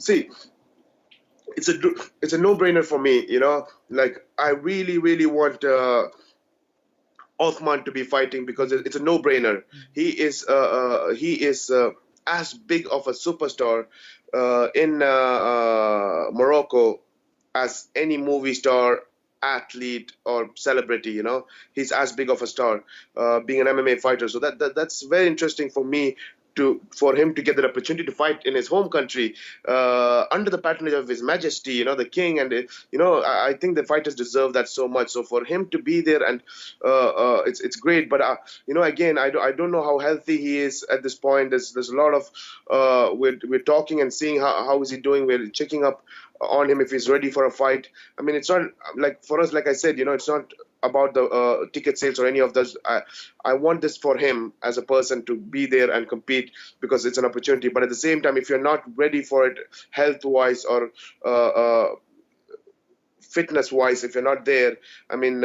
see, it's a no-brainer for me. Like I really want Othman to be fighting because it's a no-brainer. He is as big of a superstar in Morocco as any movie star, athlete, or celebrity. He's as big of a star, being an MMA fighter. So that's very interesting for me. For him to get that opportunity to fight in his home country, under the patronage of His Majesty, the King, and I think the fighters deserve that so much. So for him to be there, and it's great. But again, I don't know how healthy he is at this point. There's a lot of we're talking and seeing how is he doing. We're checking up on him if he's ready for a fight. I mean, it's not like for us, like I said, it's not about the ticket sales or any of those. I want this for him as a person to be there and compete because it's an opportunity. But at the same time, if you're not ready for it health-wise or fitness-wise, if you're not there, I mean,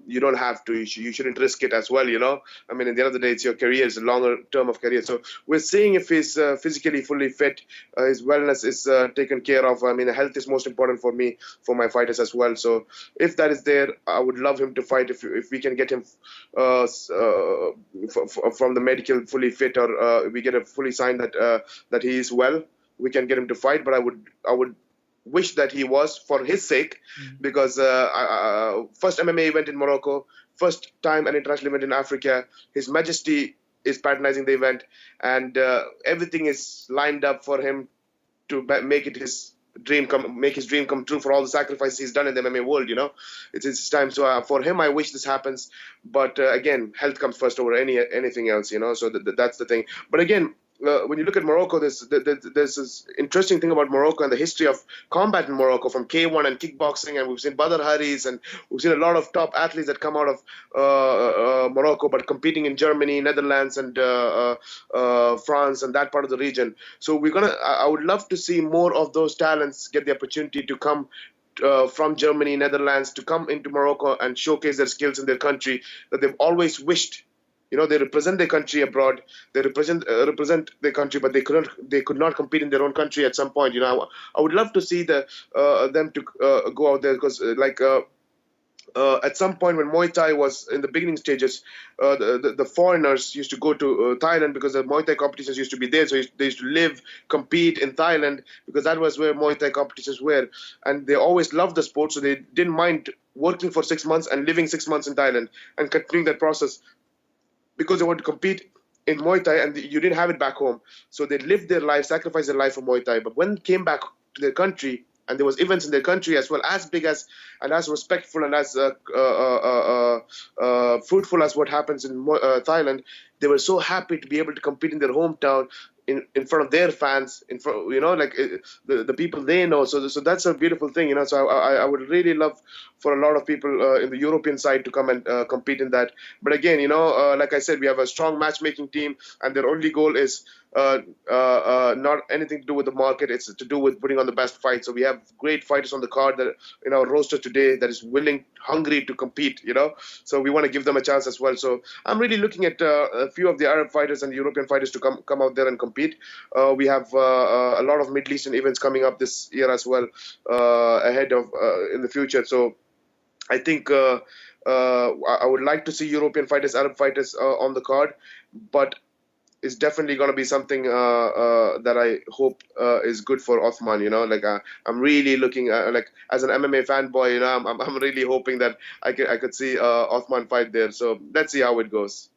you don't have to. You shouldn't risk it as well, I mean, at the end of the day, it's your career. It's a longer term of career. So we're seeing if he's physically fully fit, his wellness is taken care of. I mean, health is most important for me, for my fighters as well. So if that is there, I would love him to fight. If we can get him from the medical fully fit, or we get a fully signed that he is well, we can get him to fight. But I would wish that he was, for his sake, because first MMA event in Morocco, first time an international event in Africa. His Majesty is patronizing the event, and everything is lined up for him to make his dream come true for all the sacrifices he's done in the MMA world. It's his time. So for him, I wish this happens. But again, health comes first over anything else. So that's the thing. But again, when you look at Morocco, there's this interesting thing about Morocco and the history of combat in Morocco, from K1 and kickboxing, and we've seen Badr Haris, and we've seen a lot of top athletes that come out of Morocco, but competing in Germany, Netherlands, and France, and that part of the region. So I would love to see more of those talents get the opportunity to come from Germany, Netherlands, to come into Morocco and showcase their skills in their country that they've always wished. They represent their country abroad. They represent their country, but they could not compete in their own country at some point. I would love to see them to go out there, because at some point when Muay Thai was in the beginning stages, the foreigners used to go to Thailand because the Muay Thai competitions used to be there. So they used to live, compete in Thailand, because that was where Muay Thai competitions were. And they always loved the sport, so they didn't mind working for 6 months and living 6 months in Thailand and continuing that process, because they want to compete in Muay Thai and you didn't have it back home. So they lived their life, sacrificed their life for Muay Thai. But when they came back to their country, and there was events in their country as well, as big as and as respectful and as fruitful as what happens in Thailand, they were so happy to be able to compete in their hometown, in front of their fans, in front, the people they know. So that's a beautiful thing, So I would really love for a lot of people in the European side to come and compete in that. But again, like I said, we have a strong matchmaking team, and their only goal is not anything to do with the market. It's to do with putting on the best fight. So we have great fighters on the card that in our roster today that is willing, hungry to compete. So we want to give them a chance as well. So I'm really looking at a few of the Arab fighters and the European fighters to come out there and compete. We have a lot of Middle Eastern events coming up this year as well, ahead of in the future. So I think I would like to see European fighters, Arab fighters on the card, but it's definitely going to be something that I hope is good for Othman. I'm really looking like, as an MMA fanboy, I'm really hoping that I could see Othman fight there. So let's see how it goes.